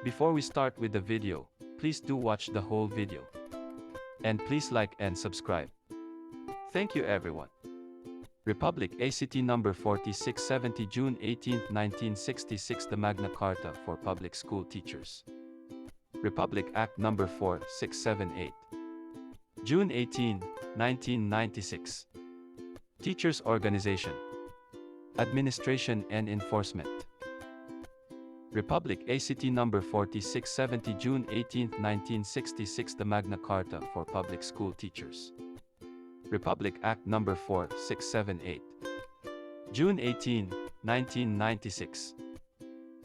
Before we start with the video, please do watch the whole video. And please like and subscribe. Thank you everyone. Republic Act number 4670 June 18, 1966 The Magna Carta for Public School Teachers. Republic Act number 4678. June 18, 1996. Teachers Organization, Administration and Enforcement. Republic Act number 4670 June 18, 1966 The Magna Carta for Public School Teachers. Republic Act number 4678. June 18, 1996.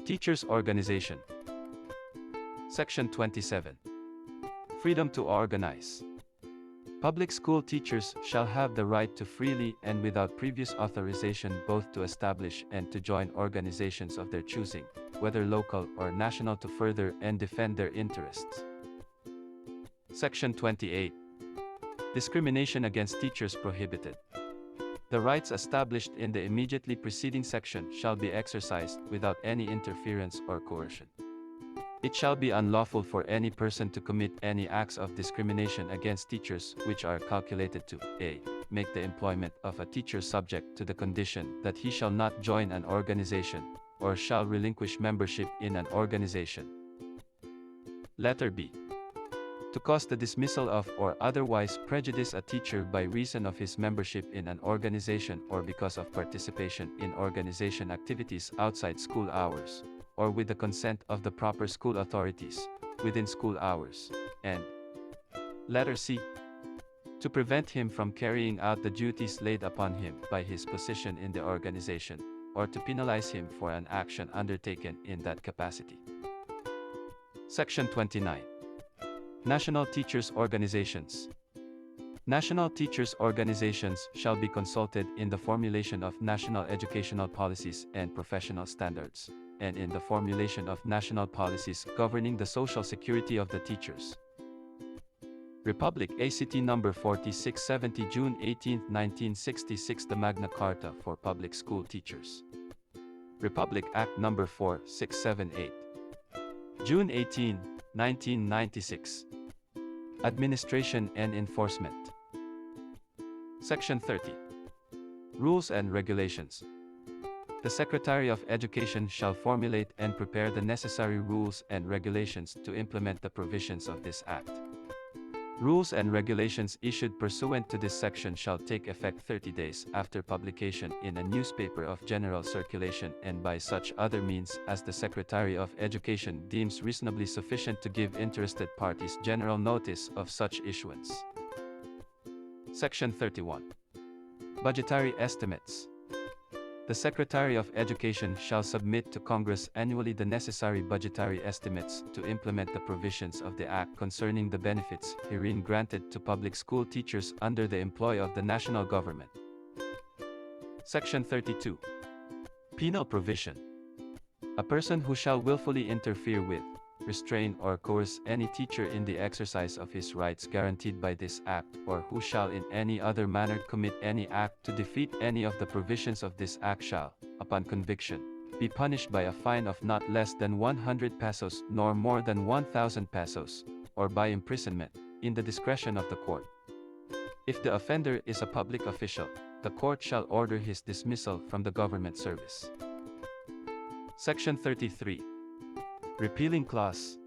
Teachers Organization. Section 27. Freedom to organize. Public school teachers shall have the right to freely and without previous authorization both to establish and to join organizations of their choosing, whether local or national, to further and defend their interests. Section 28. Discrimination against teachers prohibited. The rights established in the immediately preceding section shall be exercised without any interference or coercion. It shall be unlawful for any person to commit any acts of discrimination against teachers which are calculated to a. Make the employment of a teacher subject to the condition that he shall not join an organization, or shall relinquish membership in an organization. Letter B. To cause the dismissal of or otherwise prejudice a teacher by reason of his membership in an organization or because of participation in organization activities outside school hours, or with the consent of the proper school authorities, within school hours, and Letter C. To prevent him from carrying out the duties laid upon him by his position in the organization, or to penalize him for an action undertaken in that capacity. Section 29. National Teachers Organizations. National teachers' organizations shall be consulted in the formulation of national educational policies and professional standards, and in the formulation of national policies governing the social security of the teachers. Republic Act number 4670 June 18, 1966 The Magna Carta for Public School Teachers. Republic Act number 4678. June 18, 1996. Administration and Enforcement. Section 30. Rules and Regulations. The Secretary of Education shall formulate and prepare the necessary rules and regulations to implement the provisions of this Act. Rules and regulations issued pursuant to this section shall take effect 30 days after publication in a newspaper of general circulation and by such other means as the Secretary of Education deems reasonably sufficient to give interested parties general notice of such issuance. Section 31. Budgetary Estimates. The Secretary of Education shall submit to Congress annually the necessary budgetary estimates to implement the provisions of the Act concerning the benefits herein granted to public school teachers under the employ of the national government. Section 32. Penal Provision. A person who shall willfully interfere with, restrain or coerce any teacher in the exercise of his rights guaranteed by this Act, or who shall in any other manner commit any act to defeat any of the provisions of this Act shall, upon conviction, be punished by a fine of not less than 100 pesos nor more than 1,000 pesos, or by imprisonment, in the discretion of the court. If the offender is a public official, the court shall order his dismissal from the government service. Section 33. Repealing Clause.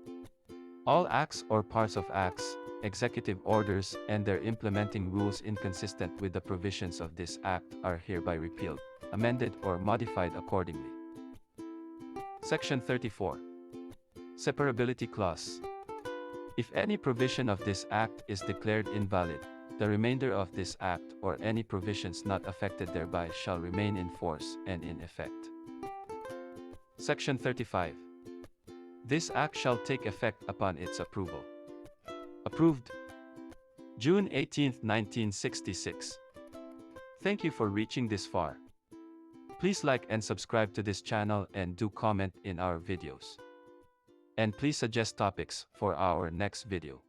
All acts or parts of acts, executive orders, and their implementing rules inconsistent with the provisions of this Act are hereby repealed, amended, or modified accordingly. Section 34. Separability Clause. If any provision of this Act is declared invalid, the remainder of this Act or any provisions not affected thereby shall remain in force and in effect. Section 35. This Act shall take effect upon its approval. Approved. June 18, 1966. Thank you for reaching this far. Please like and subscribe to this channel and do comment in our videos. And please suggest topics for our next video.